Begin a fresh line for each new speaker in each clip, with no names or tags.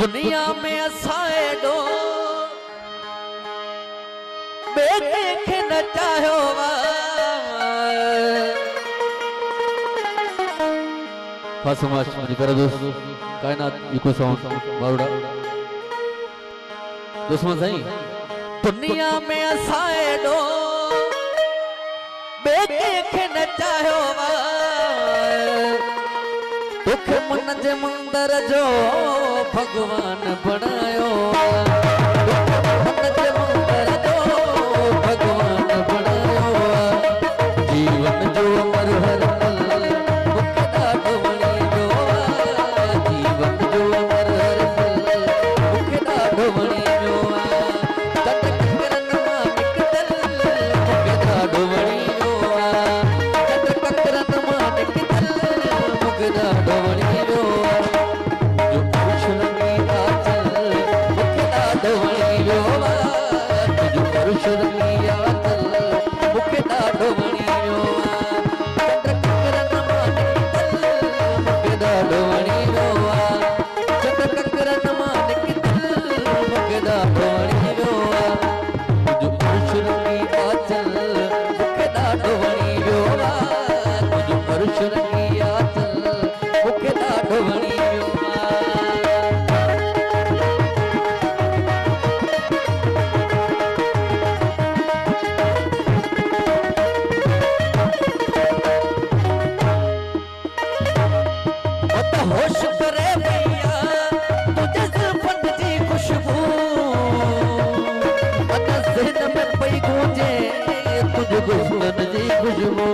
दुनिया में असाएडो बेटे के न चाहो खास समाज मेरे प्यारे दोस्त कायनात इको साउंड बारुड़ा दोस्तों सही दुनिया में असाएडो बेटे के न चाहो दुख मन जे मंदर जो भगवान बनायो मन जे मंदर जो भगवान बनायो जीवन जो अमर हर पल मुख ॾाढो वणियो जीवन जो अमर हर पल मुख ॾाढो वणियो तन ककरन मां निकतल मुख ॾाढो वणियो तन ककरन मां निकतल मुख ॾाढो वणियो जो पुरुष रंगी आचल मुख ॾाढो वणियो जो पुरुष रंगी आचल मुख ॾाढो वणियो चंद्र ककरन मां निकतल मुख ॾाढो वणियो चंद्र ककरन मां निकतल मुख ॾाढो वणियो जो पुरुष रंगी आचल मुख ॾाढो वणियो जो पुरुष रंगी आचल मुख ॾाढो वणियो होश करे भैया तुझे जुल्फन जी खुशबू अन ज़हन में पई गूंजे तुझ गुलशन जी खुशबू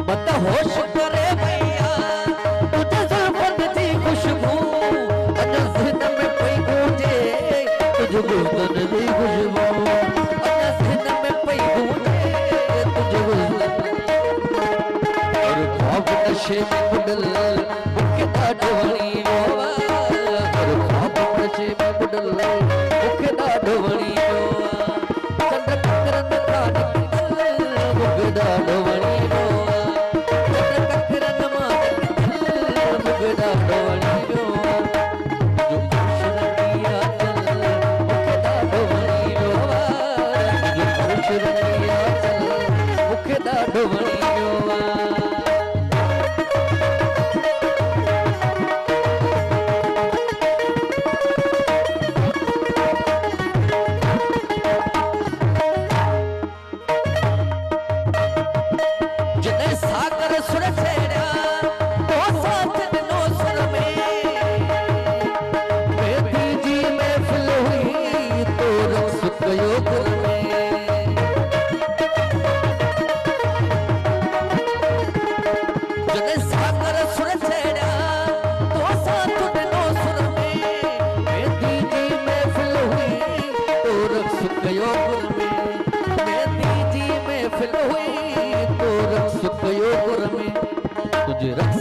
मत होश करे भैया तुझे जुल्फन जी खुशबू अन ज़हन में पई गूंजे तुझ गुलशन जी खुशबू अन ज़हन में पई गूंजे तुझ गुलशन और ख्वाब नशे में बुडल मुख ॾाढो वणियो और ख्वाब नशे में बुडल मुख ॾाढो वणियो चंद्र ककरन खां निकतल मुख ॾाढो वणियो चंद्र ककरन मां निकतल मुख ॾाढो वणियो जो पुरुष रंगी आचल मुख ॾाढो वणियो जो पुरुष रंगी आचल मुख ॾाढो वणियो जॾहिं सागर सुर छेड़िया तो साथ ॾिनो सुर में बेटी जी महफ़िल हुई तो रक़्स कयो दिल में जॾहिं सागर सुर छेड़िया तो साथ ॾिनो सुर में बेटी जी महफ़िल हुई तो रक़्स कयो दिल में बेटी जी महफ़िल हुई तो रक़्स कयो गुर में तुझे रक़्स